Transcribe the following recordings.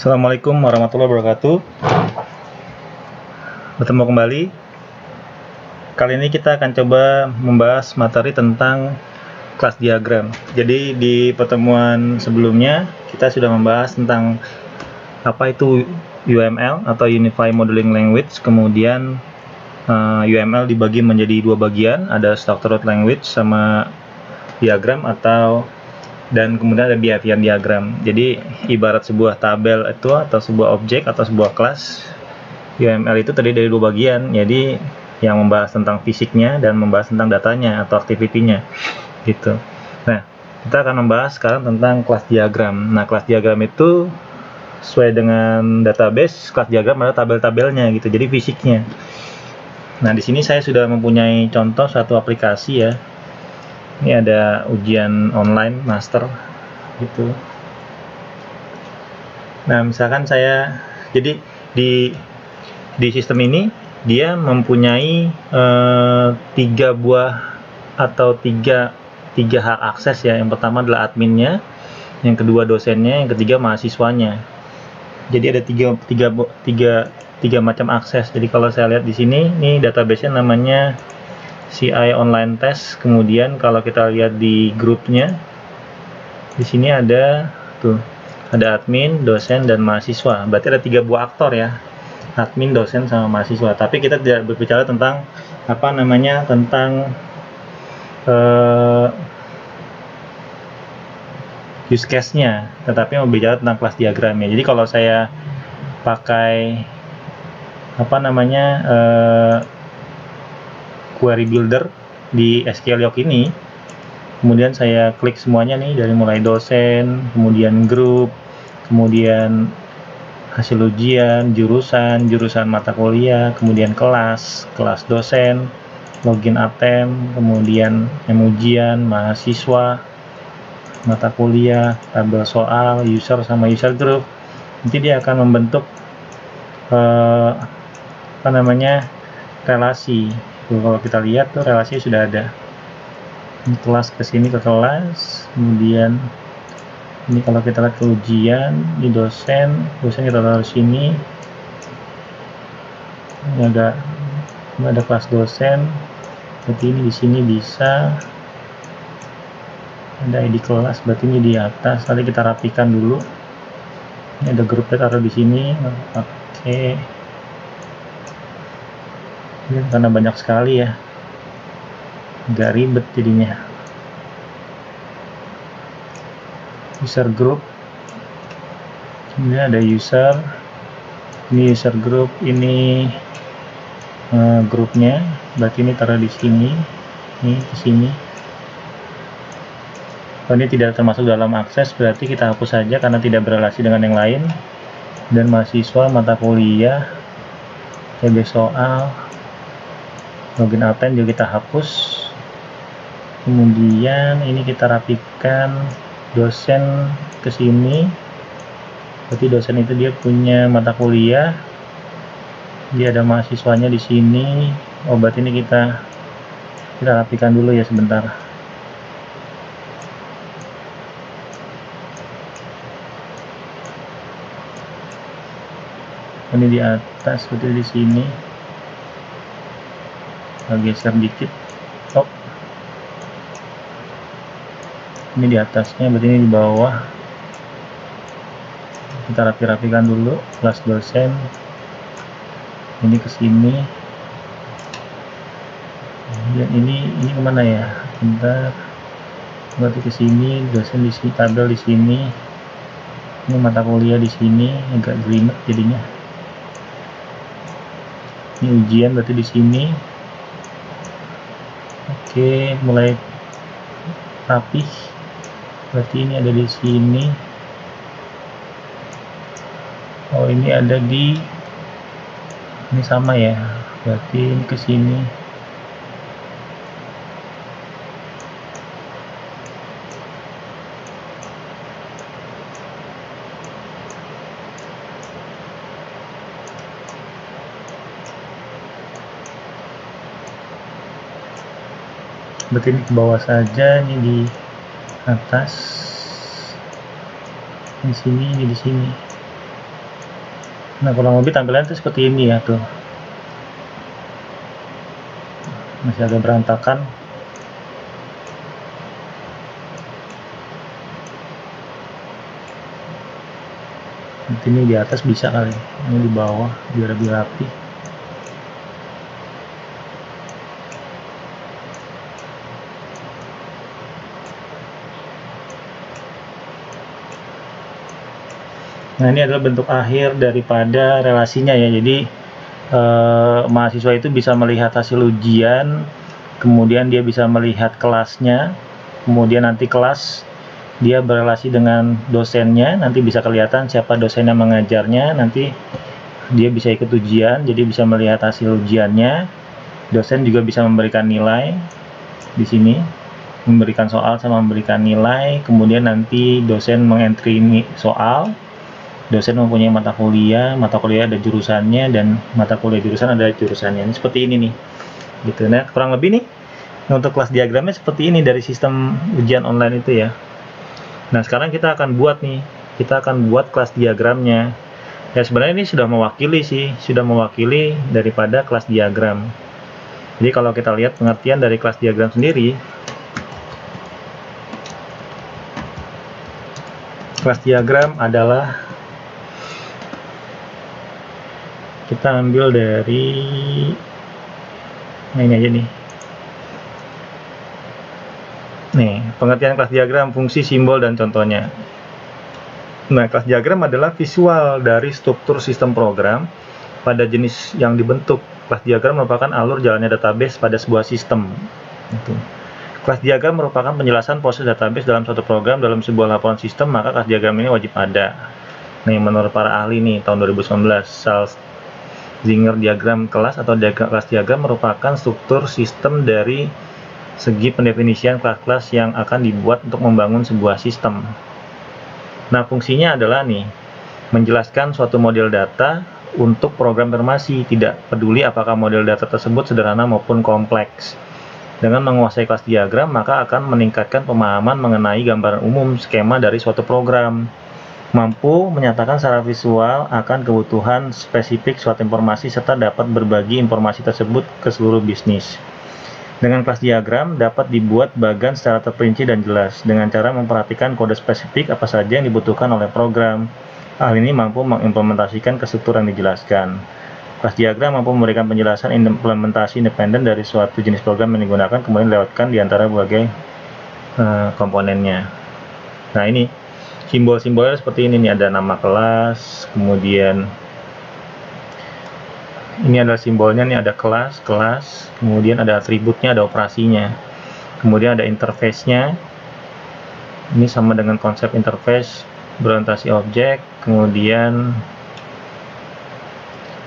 Assalamualaikum warahmatullahi wabarakatuh. Bertemu kembali. Kali ini kita akan coba membahas materi tentang kelas diagram. Jadi di pertemuan sebelumnya kita sudah membahas tentang apa itu UML atau Unified Modeling Language. Kemudian UML dibagi menjadi dua bagian, ada Structured Language sama diagram dan kemudian ada behavior diagram. Jadi ibarat sebuah tabel itu atau sebuah objek atau sebuah kelas, UML itu terdiri dari dua bagian. Jadi yang membahas tentang fisiknya dan membahas tentang datanya atau activity-nya gitu. Nah, kita akan membahas sekarang tentang kelas diagram. Nah, kelas diagram itu sesuai dengan database, kelas diagram adalah tabel-tabelnya gitu. Jadi fisiknya. Nah, di sini saya sudah mempunyai contoh suatu aplikasi ya. Ini ada ujian online master gitu. Nah, misalkan saya jadi di sistem ini dia mempunyai tiga buah atau tiga hak akses ya. Yang pertama adalah adminnya, yang kedua dosennya, yang ketiga mahasiswanya. Jadi ada tiga macam akses. Jadi kalau saya lihat di sini, ini database-nya namanya CI Online Test. Kemudian kalau kita lihat di grupnya, di sini ada admin, dosen, dan mahasiswa. Berarti ada tiga buah aktor ya, admin, dosen, sama mahasiswa. Tapi kita tidak berbicara tentang tentang use case-nya, tetapi berbicara tentang kelas diagramnya. Jadi kalau saya pakai query builder di SQLiok ini, kemudian saya klik semuanya nih, dari mulai dosen, kemudian grup, kemudian hasil ujian, jurusan mata kuliah, kemudian kelas dosen, login atem, kemudian ujian, mahasiswa, mata kuliah, tabel soal, user sama user group. Nanti dia akan membentuk relasi. Kalau kita lihat tuh relasi sudah ada. Ini kelas ke sini ke kelas, kemudian ini kalau kita lihat ke ujian, di dosen kita taruh sini. Ini ada kelas dosen. Berarti ini di sini bisa ada ID kelas, berarti ini di atas. Nanti kita rapikan dulu. Ini ada grupnya, taruh di sini. Oke. Ini karena banyak sekali ya, agak ribet jadinya. User group, ini ada user, ini user group, ini grupnya, berarti ini taruh di sini, ini di sini. Kalau ini tidak termasuk dalam akses, berarti kita hapus saja karena tidak berrelasi dengan yang lain. Dan mahasiswa, mata kuliah, TB soal, login aten juga kita hapus. Kemudian ini kita rapikan, dosen ke sini. Berarti dosen itu dia punya mata kuliah, dia ada mahasiswanya di sini. Berarti ini kita rapikan dulu ya sebentar. Ini di atas, berarti di sini. Kita geser dikit. Ini di atasnya, berarti ini di bawah. Kita rapikan dulu. Kelas dosen. Ini ke sini. Dan ini kemana ya? Bentar. Berarti ke sini, dosen di sini, tabel di sini. Ini mata kuliah di sini, agak jelimet jadinya. Ini ujian, berarti di sini. Oke, mulai rapih. Berarti ini ada di sini. Ini ada di ini sama ya. Berarti ini ke sini. Berarti ini ke bawah saja, ini di atas, di sini, ini di sini. Nah, kurang lebih tampilannya itu seperti ini ya tuh. Masih agak berantakan. Nanti ini di atas bisa kali, ini di bawah biar lebih rapi. Nah, ini adalah bentuk akhir daripada relasinya ya. Jadi mahasiswa itu bisa melihat hasil ujian, kemudian dia bisa melihat kelasnya, kemudian nanti kelas dia berelasi dengan dosennya, nanti bisa kelihatan siapa dosen yang mengajarnya, nanti dia bisa ikut ujian, jadi bisa melihat hasil ujiannya. Dosen juga bisa memberikan nilai di sini, memberikan soal sama memberikan nilai, kemudian nanti dosen mengentry soal. Dosen mempunyai mata kuliah ada jurusannya, dan mata kuliah jurusan ada jurusannya. Ini seperti ini nih, gitu. Nah, kurang lebih nih untuk kelas diagramnya seperti ini dari sistem ujian online itu ya. Nah, sekarang kita akan buat kelas diagramnya. Ya, sebenarnya ini sudah mewakili daripada kelas diagram. Jadi kalau kita lihat pengertian dari kelas diagram sendiri, kelas diagram adalah, kita ambil dari ini aja nih. Nih, pengertian kelas diagram, fungsi, simbol, dan contohnya. Nah, kelas diagram adalah visual dari struktur sistem program pada jenis yang dibentuk. Kelas diagram merupakan alur jalannya database pada sebuah sistem. Gitu. Kelas diagram merupakan penjelasan proses database dalam suatu program dalam sebuah laporan sistem, maka kelas diagram ini wajib ada. Nih, menurut para ahli nih, tahun 2019, Salzinger diagram kelas atau kelas diagram merupakan struktur sistem dari segi pendefinisian kelas-kelas yang akan dibuat untuk membangun sebuah sistem. Nah, fungsinya adalah nih, menjelaskan suatu model data untuk program informasi, tidak peduli apakah model data tersebut sederhana maupun kompleks. Dengan menguasai kelas diagram, maka akan meningkatkan pemahaman mengenai gambaran umum skema dari suatu program, mampu menyatakan secara visual akan kebutuhan spesifik suatu informasi, serta dapat berbagi informasi tersebut ke seluruh bisnis. Dengan kelas diagram dapat dibuat bagan secara terperinci dan jelas, dengan cara memperhatikan kode spesifik apa saja yang dibutuhkan oleh program. Hal ini mampu mengimplementasikan ke struktur yang dijelaskan. Kelas diagram mampu memberikan penjelasan implementasi independen dari suatu jenis program yang digunakan, kemudian dilewatkan di antara berbagai komponennya. Nah, ini simbol-simbolnya seperti ini nih, ada nama kelas, kemudian ini adalah simbolnya nih, ada kelas, kemudian ada atributnya, ada operasinya, kemudian ada interface-nya. Ini sama dengan konsep interface, berorientasi objek, kemudian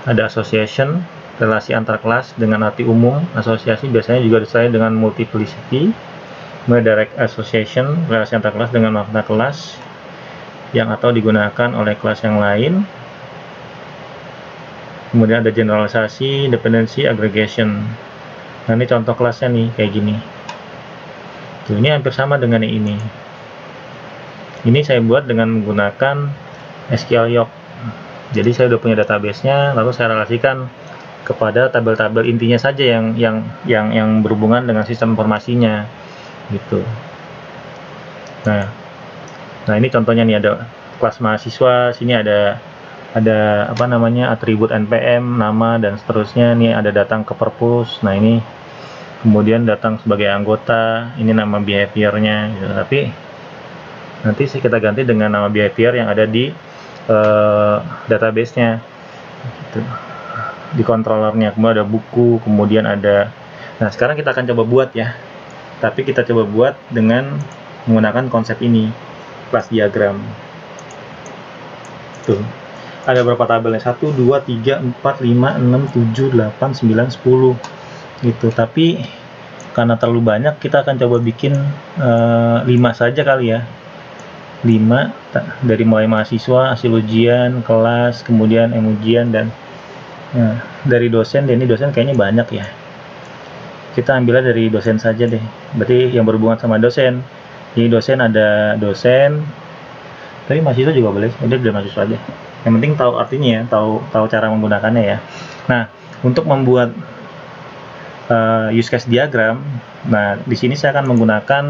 ada association, relasi antar kelas dengan arti umum. Asosiasi biasanya juga disertai dengan multiplicity. Kemudian direct association, relasi antar kelas dengan makna kelas yang atau digunakan oleh kelas yang lain. Kemudian ada generalisasi, dependency, aggregation. Nah, ini contoh kelasnya nih, kayak gini. Tuh, ini hampir sama dengan yang ini. Ini saya buat dengan menggunakan SQL Yoke. Jadi saya udah punya database-nya, lalu saya relasikan kepada tabel-tabel intinya saja yang berhubungan dengan sistem informasinya, gitu. Nah, ini contohnya nih, ada kelas mahasiswa, sini ada atribut npm, nama, dan seterusnya. Nih ada datang ke perpus. Nah, ini kemudian datang sebagai anggota, ini nama behavior-nya gitu. Tapi nanti kita ganti dengan nama behavior yang ada di database-nya gitu, di controllernya. Kemudian ada buku, kemudian ada. Nah, sekarang kita akan coba buat ya, tapi kita coba buat dengan menggunakan konsep ini, kelas diagram. Tuh, ada berapa tabelnya? 1, 2, 3, 4, 5, 6, 7, 8, 9, 10 gitu. Tapi karena terlalu banyak, kita akan coba bikin 5 saja kali ya. 5 dari mulai mahasiswa, hasil ujian, kelas, kemudian ujian, dan dari dosen. Dan ini dosen kayaknya banyak ya, kita ambilnya dari dosen saja deh, berarti yang berhubungan sama dosen. Jadi dosen, ada dosen, tapi mahasiswa juga boleh, udah mahasiswa aja. Yang penting tahu artinya ya, tahu cara menggunakannya ya. Nah, untuk membuat use case diagram, nah di sini saya akan menggunakan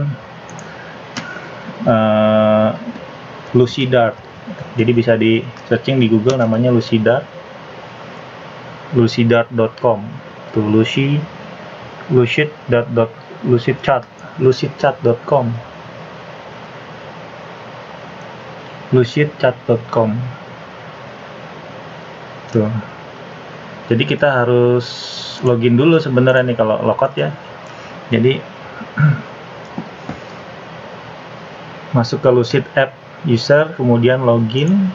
Lucidart. Jadi bisa di searching di Google, namanya Lucidart, lucidart.com. Tuh lucidchart.com. lucidchart.com. Tuh. Jadi kita harus login dulu sebenarnya nih kalau logout ya. Jadi masuk ke Lucid App User, kemudian login.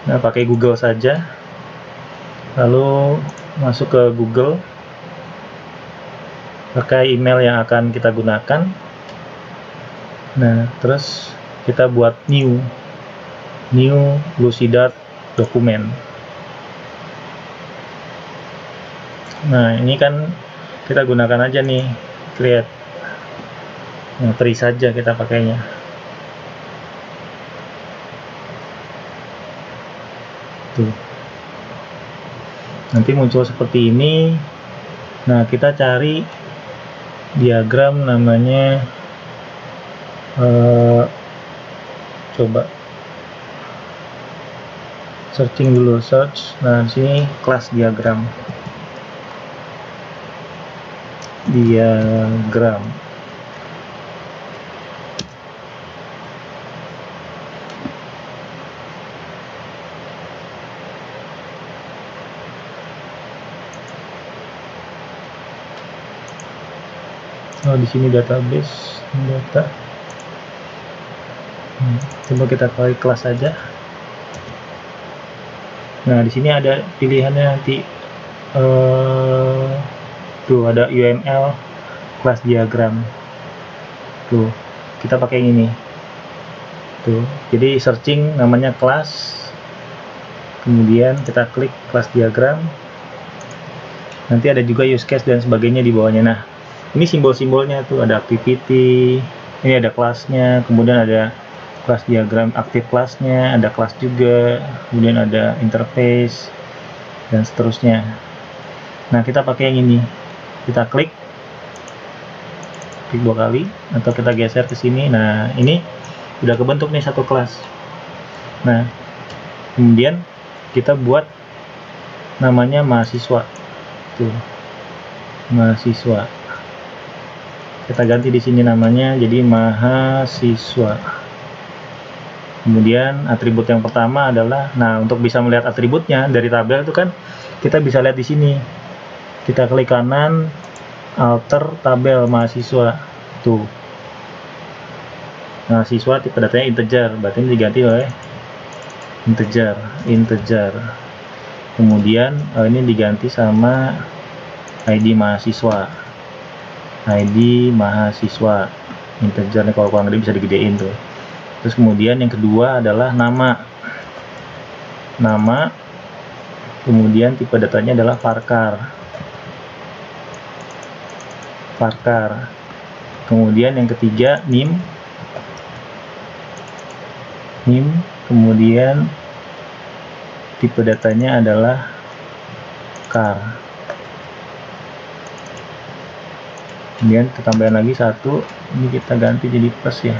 Nah, pakai Google saja. Lalu masuk ke Google, pakai email yang akan kita gunakan. Nah, terus kita buat new Lucidart dokumen. Nah, ini kan kita gunakan aja nih create. Nah, free saja kita pakainya. Tuh. Nanti muncul seperti ini. Nah, kita cari diagram namanya, coba searching dulu, search. Nah, di sini kelas diagram. Oh, di sini database data. Coba kita klik kelas saja. Nah, di sini ada pilihannya nanti. Tuh ada UML kelas diagram. Tuh, kita pakai ini. Tuh, jadi searching namanya kelas. Kemudian kita klik kelas diagram. Nanti ada juga use case dan sebagainya di bawahnya. Nah, ini simbol-simbolnya tuh, ada activity, ini ada kelasnya, kemudian ada kelas diagram aktif kelasnya, ada kelas juga, kemudian ada interface dan seterusnya. Nah, kita pakai yang ini, kita klik 2 kali atau kita geser ke sini. Nah, ini udah kebentuk nih satu kelas. Nah, kemudian kita buat namanya mahasiswa. Tuh, mahasiswa. Kita ganti di sini namanya jadi mahasiswa. Kemudian atribut yang pertama adalah, nah untuk bisa melihat atributnya dari tabel itu kan kita bisa lihat di sini. Kita klik kanan, alter tabel mahasiswa. Tuh. Mahasiswa tipe datanya integer, berarti ini diganti oleh integer. Kemudian ini diganti sama ID mahasiswa. Integer nih, kalau kurang gede bisa digedein tuh. Terus kemudian yang kedua adalah nama. Kemudian tipe datanya adalah varchar. Kemudian yang ketiga NIM. Kemudian tipe datanya adalah char. Kemudian kita tambahin lagi satu, ini kita ganti jadi plus ya.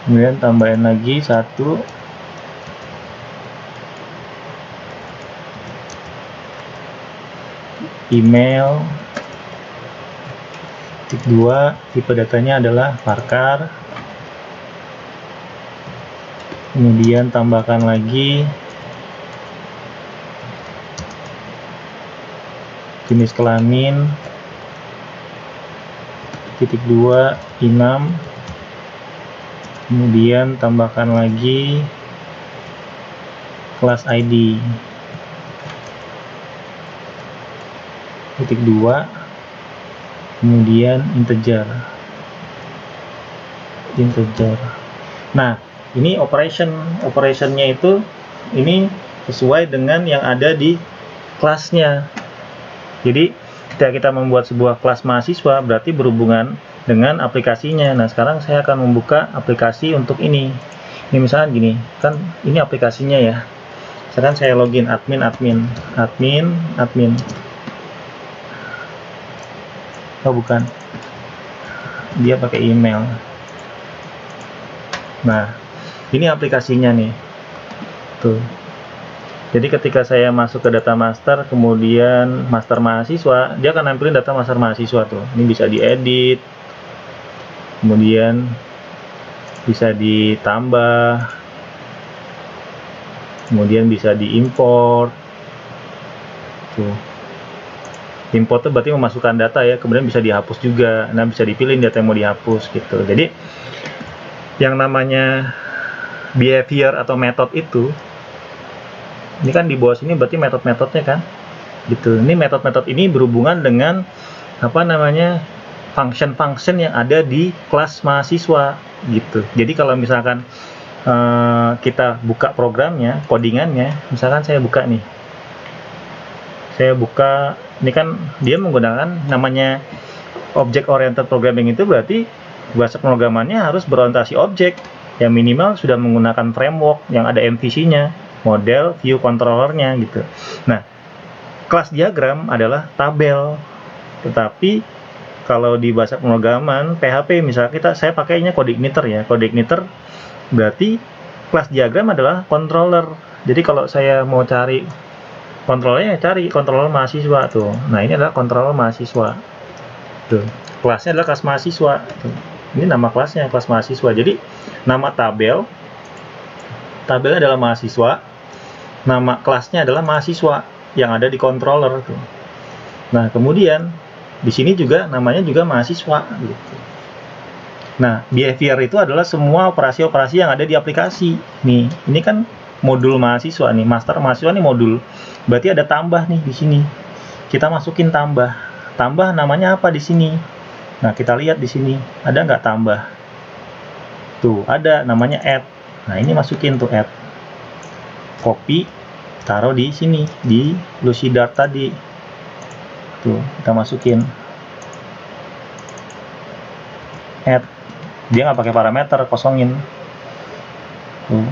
Kemudian tambahin lagi satu, email. 2, tipe datanya adalah varchar. Kemudian tambahkan lagi jenis kelamin. 2, enam. Kemudian tambahkan lagi kelas ID. 2, kemudian integer. Nah, ini operationnya itu ini sesuai dengan yang ada di kelasnya. Jadi ketika kita membuat sebuah kelas mahasiswa berarti berhubungan dengan aplikasinya. Nah, sekarang saya akan membuka aplikasi untuk ini. Ini misalnya gini, kan ini aplikasinya ya. Sekarang saya login admin. Oh, bukan. Dia pakai email. Nah, ini aplikasinya nih. Tuh. Jadi ketika saya masuk ke data master, kemudian master mahasiswa, dia akan nampilin data master mahasiswa tuh. Ini bisa diedit, kemudian bisa ditambah, kemudian bisa diimport. Tuh. Import itu berarti memasukkan data ya, kemudian bisa dihapus juga. Nah, bisa dipilih data yang mau dihapus gitu. Jadi yang namanya behavior atau metode itu, ini kan di bawah sini berarti metode-metodenya kan, gitu. Ini metode-metode ini berhubungan dengan apa namanya function-function yang ada di kelas mahasiswa, gitu. Jadi kalau misalkan kita buka programnya, codingannya, misalkan saya buka nih, ini kan dia menggunakan namanya object oriented programming, itu berarti bahasa pemrogramannya harus berorientasi objek, yang minimal sudah menggunakan framework yang ada MVC-nya, model, view, controllernya gitu. Nah, kelas diagram adalah tabel, tetapi kalau di bahasa pemrograman PHP misalnya saya pakainya code igniter ya. Code igniter berarti kelas diagram adalah controller. Jadi kalau saya mau cari controllernya, cari controller mahasiswa tuh. Nah, ini adalah controller mahasiswa. Tuh. Kelasnya adalah kelas mahasiswa. Tuh. Ini nama kelasnya, kelas mahasiswa. Jadi nama tabelnya adalah mahasiswa, nama kelasnya adalah mahasiswa yang ada di controller tuh. Nah, kemudian di sini juga namanya juga mahasiswa gitu. Nah, behavior itu adalah semua operasi-operasi yang ada di aplikasi. Nih, ini kan modul mahasiswa nih, master mahasiswa nih modul. Berarti ada tambah nih di sini. Kita masukin tambah. Tambah namanya apa di sini? Nah, kita lihat di sini, ada nggak tambah? Tuh, ada namanya add. Nah, ini masukin tuh add. Copy, taruh di sini, di Lucidart tadi. Tuh, kita masukin. Add. Dia nggak pakai parameter, kosongin. Tuh.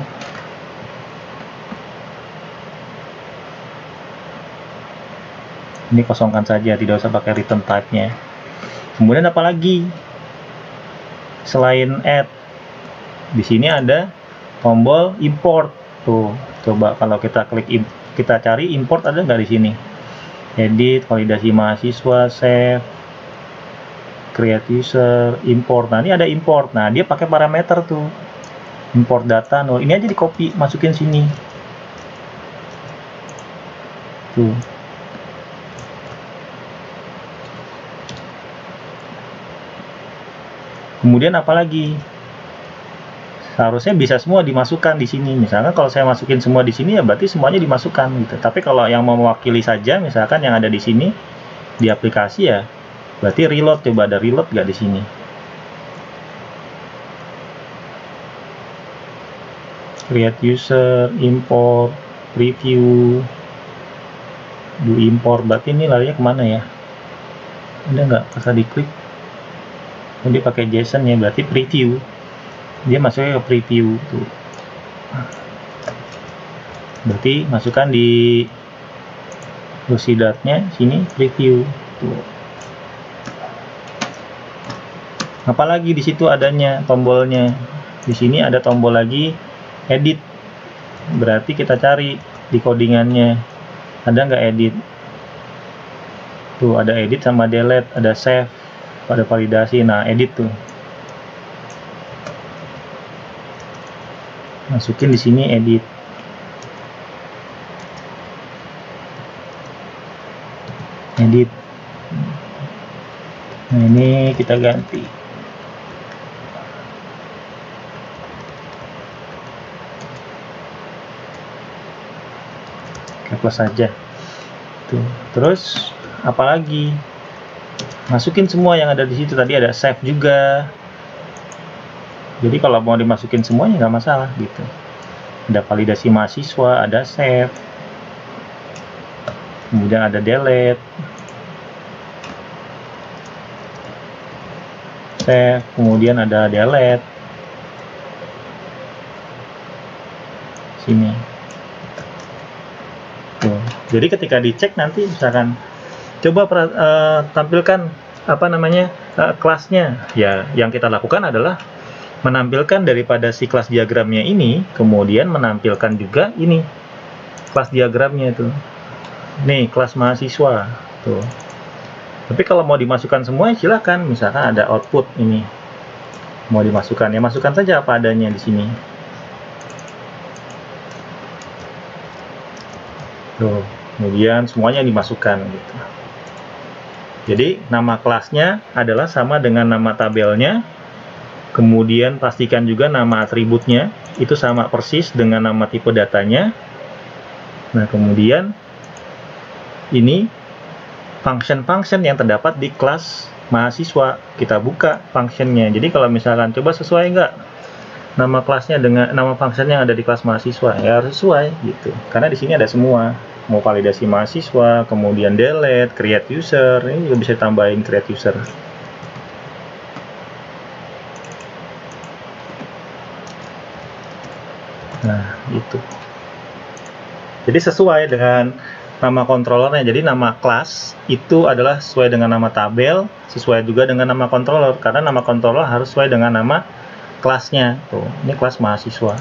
Ini kosongkan saja, tidak usah pakai return type-nya. Kemudian apa lagi? Selain add, di sini ada tombol import. Tuh, coba kalau kita klik kita cari import, ada nggak di sini? Edit, validasi mahasiswa, save, create user, import. Nah, ini ada import. Nah, dia pakai parameter tuh. Import data. Nah, ini aja di copy, masukin sini. Tuh. Kemudian apalagi? Seharusnya bisa semua dimasukkan di sini. Misalkan kalau saya masukin semua di sini ya berarti semuanya dimasukkan gitu. Tapi kalau yang mau mewakili saja, misalkan yang ada di sini di aplikasi ya, berarti reload. Coba ada reload nggak di sini? Create user, import, preview, do import. Berarti ini larinya kemana ya? Ada nggak? Pas diklik. Dia pakai JSON ya, berarti preview. Dia masuknya ke preview tuh. Berarti masukkan di Lucidart-nya sini preview tuh. Apalagi di situ adanya tombolnya. Di sini ada tombol lagi edit. Berarti kita cari di codingannya. Ada nggak edit? Tuh ada edit sama delete, ada save, ada validasi. Nah, edit tuh. Masukin di sini edit. Edit. Nah, ini kita ganti. Plus saja. Tuh. Terus apalagi? Masukin semua yang ada di situ. Tadi ada save juga. Jadi kalau mau dimasukin semuanya nggak masalah gitu. Ada validasi mahasiswa, ada save, kemudian ada delete. save, kemudian ada delete sini tuh. Jadi ketika dicek nanti misalkan coba tampilkan apa namanya kelasnya, ya yang kita lakukan adalah menampilkan daripada si kelas diagramnya ini, kemudian menampilkan juga ini kelas diagramnya itu. Nih kelas mahasiswa tuh. Tapi kalau mau dimasukkan semua silahkan, misalkan ada output ini mau dimasukkan, ya masukkan saja apa adanya di sini tuh. Kemudian semuanya dimasukkan gitu. Jadi nama kelasnya adalah sama dengan nama tabelnya. Kemudian pastikan juga nama atributnya itu sama persis dengan nama tipe datanya. Nah, kemudian ini function-function yang terdapat di kelas mahasiswa. Kita buka functionnya. Jadi kalau misalkan coba sesuai nggak nama kelasnya dengan nama function yang ada di kelas mahasiswa, ya harus sesuai gitu. Karena di sini ada semua. Mau validasi mahasiswa, kemudian delete, create user, ini juga bisa tambahin create user. Nah, itu. Jadi sesuai dengan nama controllernya. Jadi nama kelas itu adalah sesuai dengan nama tabel, sesuai juga dengan nama controller. Karena nama controller harus sesuai dengan nama kelasnya. Tuh, ini kelas mahasiswa.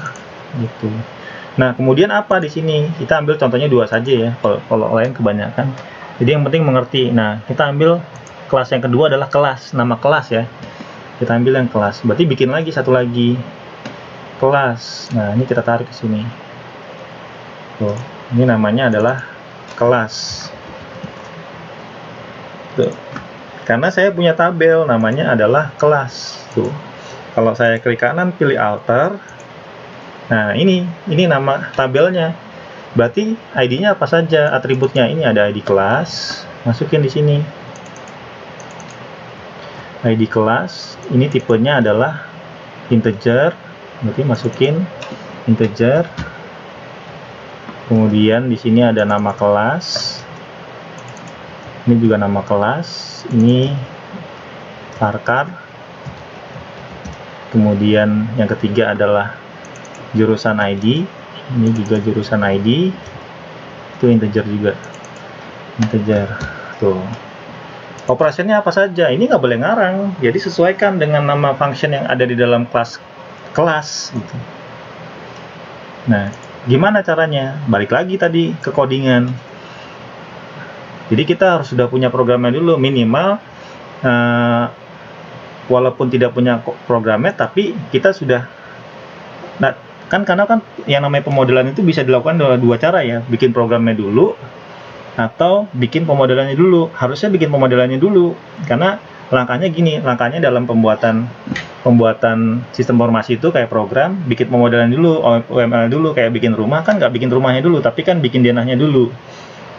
Gitu. Nah, kemudian apa di sini? Kita ambil contohnya 2 saja ya. Kalau lain kebanyakan. Jadi yang penting mengerti. Nah, kita ambil kelas yang kedua adalah kelas, nama kelas ya. Kita ambil yang kelas. Berarti bikin lagi satu lagi. Kelas. Nah, ini kita tarik ke sini. Tuh, ini namanya adalah kelas. Tuh. Karena saya punya tabel namanya adalah kelas. Tuh. Kalau saya klik kanan pilih alter. Nah, ini nama tabelnya. Berarti ID-nya apa saja? Atributnya ini ada ID kelas. Masukin di sini. ID kelas. Ini tipenya adalah integer. Berarti masukin integer. Kemudian di sini ada nama kelas. Ini juga nama kelas. Ini varchar. Kemudian yang ketiga adalah jurusan ID. Ini juga jurusan ID. Itu integer juga. Integer. Tuh. Operasinya apa saja? Ini nggak boleh ngarang. Jadi sesuaikan dengan nama function yang ada di dalam kelas gitu. Nah, gimana caranya? Balik lagi tadi ke codingan. Jadi kita harus sudah punya programnya dulu, minimal walaupun tidak punya programnya, tapi kita sudah. Nah, karena yang namanya pemodelan itu bisa dilakukan dua cara ya, bikin programnya dulu atau bikin pemodelannya dulu. Harusnya bikin pemodelannya dulu, karena langkahnya gini, langkahnya dalam pembuatan sistem informasi itu kayak program, bikin pemodelan dulu, UML dulu, kayak bikin rumah kan nggak bikin rumahnya dulu, tapi kan bikin denahnya dulu.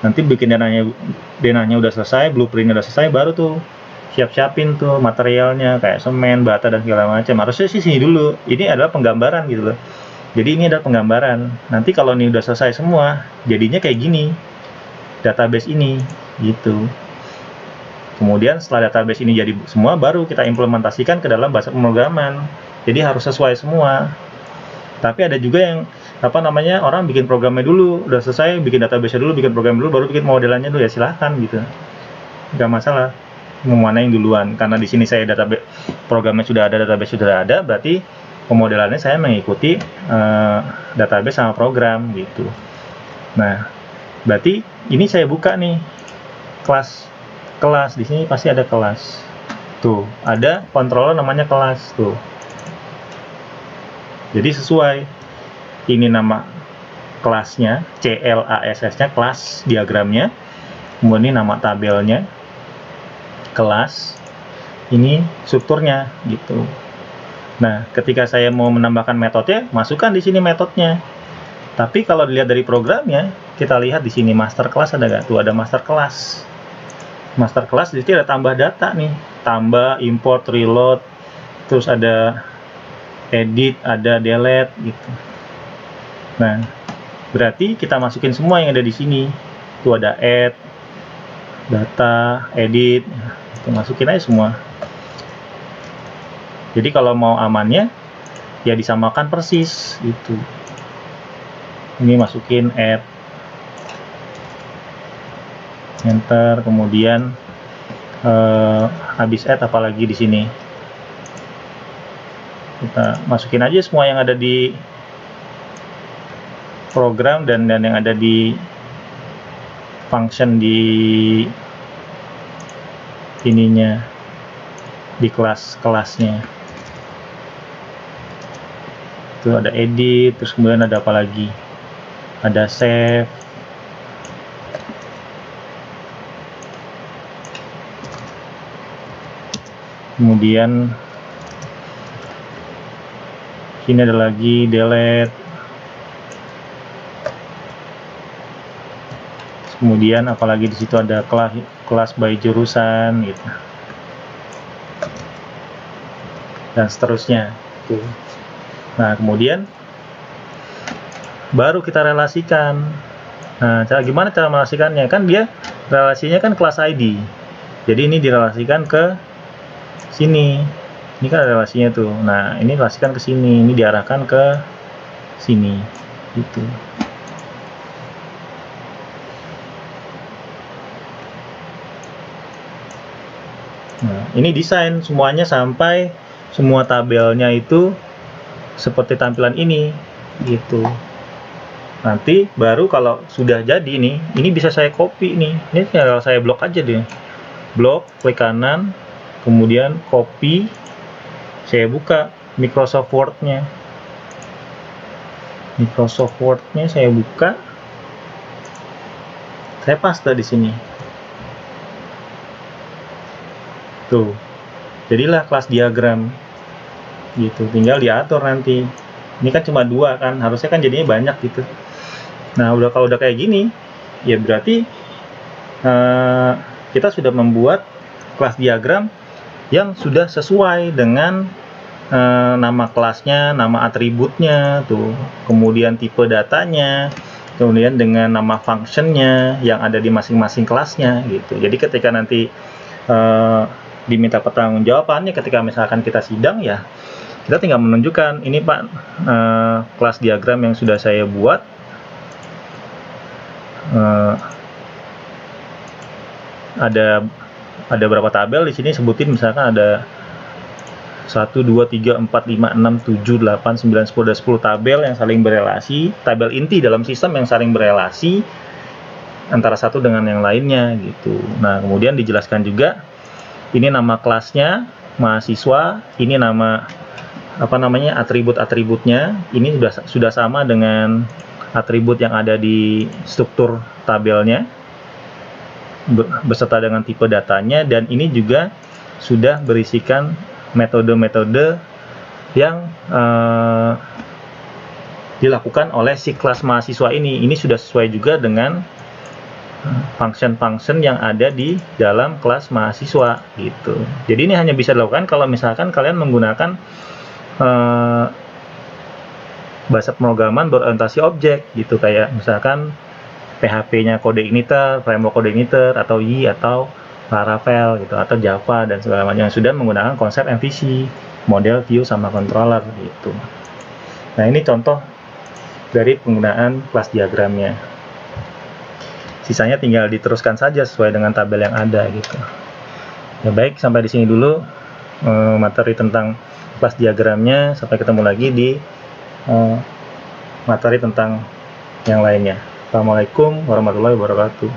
Nanti bikin denahnya udah selesai, blueprintnya udah selesai, baru tuh siap-siapin tuh materialnya kayak semen, bata dan segala macam. Harusnya sih sini dulu. Ini adalah penggambaran gitu loh. Jadi ini adalah penggambaran. Nanti kalau ini udah selesai semua, jadinya kayak gini. Database ini gitu. Kemudian setelah database ini jadi semua, baru kita implementasikan ke dalam bahasa pemrograman. Jadi harus sesuai semua. Tapi ada juga yang orang bikin programnya dulu, udah selesai bikin database dulu, bikin program dulu, baru bikin modelannya dulu, ya silahkan gitu. Nggak masalah. Mau mana yang duluan? Karena di sini saya programnya sudah ada, database sudah ada, berarti pemodelannya saya mengikuti database sama program gitu. Nah, berarti ini saya buka nih kelas di sini pasti ada kelas. Tuh, ada controller namanya kelas tuh. Jadi sesuai. Ini nama kelasnya, CLASS-nya, kelas diagramnya. Kemudian ini nama tabelnya, kelas. Ini strukturnya gitu. Nah, ketika saya mau menambahkan metodenya, masukkan di sini metodenya. Tapi kalau dilihat dari programnya, kita lihat di sini master class ada nggak? Tuh ada master class. Master class di sini ada tambah data nih, tambah, import, reload, terus ada edit, ada delete gitu. Nah, berarti kita masukin semua yang ada di sini. Tuh ada add, data, edit, kita masukin aja semua. Jadi kalau mau amannya ya disamakan persis itu. Ini masukin add, enter, kemudian habis add apalagi di sini kita masukin aja semua yang ada di program dan yang ada di function di ininya, di kelasnya. Itu ada edit, terus kemudian ada apa lagi, ada save, kemudian sini ada lagi delete, kemudian apalagi di situ ada kelas by jurusan gitu, dan seterusnya. Nah, kemudian baru kita relasikan. Nah, gimana cara merelasikannya? Kan dia relasinya kan kelas ID. Jadi ini direlasikan ke sini. Ini kan relasinya tuh. Nah, ini relasikan ke sini. Ini diarahkan ke sini. Gitu. Nah, ini desain semuanya sampai semua tabelnya itu seperti tampilan ini gitu. Nanti baru kalau sudah jadi nih, ini bisa saya copy nih. Ini tinggal saya blok aja deh. Blok, klik kanan, kemudian copy. Saya buka Microsoft Word-nya. Microsoft Word-nya saya buka. Saya paste di sini. Tuh. Jadilah kelas diagram. Gitu, tinggal diatur nanti. Ini kan cuma 2 kan, harusnya kan jadinya banyak gitu. Nah, kalau udah kayak gini, ya berarti kita sudah membuat kelas diagram yang sudah sesuai dengan nama kelasnya, nama atributnya, tuh, kemudian tipe datanya, kemudian dengan nama functionnya yang ada di masing-masing kelasnya gitu. Jadi ketika nanti diminta pertanggungjawabannya ketika misalkan kita sidang, ya kita tinggal menunjukkan ini Pak, kelas diagram yang sudah saya buat, ada berapa tabel di sini, sebutin misalkan ada 1, 2, 3, 4, 5, 6, 7, 8, 9, 10, ada 10 tabel yang saling berelasi, tabel inti dalam sistem yang saling berelasi antara satu dengan yang lainnya gitu. Nah, kemudian dijelaskan juga ini nama kelasnya mahasiswa, ini nama atribut-atributnya, ini sudah sama dengan atribut yang ada di struktur tabelnya beserta dengan tipe datanya, dan ini juga sudah berisikan metode-metode yang dilakukan oleh si kelas mahasiswa ini. Ini sudah sesuai juga dengan function-function yang ada di dalam kelas mahasiswa gitu. Jadi ini hanya bisa dilakukan kalau misalkan kalian menggunakan bahasa pemrograman berorientasi objek gitu, kayak misalkan PHP-nya kode igniter, framework kode igniter, atau Y, atau Laravel gitu, atau Java dan segala macam yang sudah menggunakan konsep MVC, model view sama controller gitu. Nah, ini contoh dari penggunaan kelas diagramnya. Sisanya tinggal diteruskan saja sesuai dengan tabel yang ada gitu. Ya, baik, sampai di sini dulu materi tentang kelas diagramnya. Sampai ketemu lagi di materi tentang yang lainnya. Assalamualaikum warahmatullahi wabarakatuh.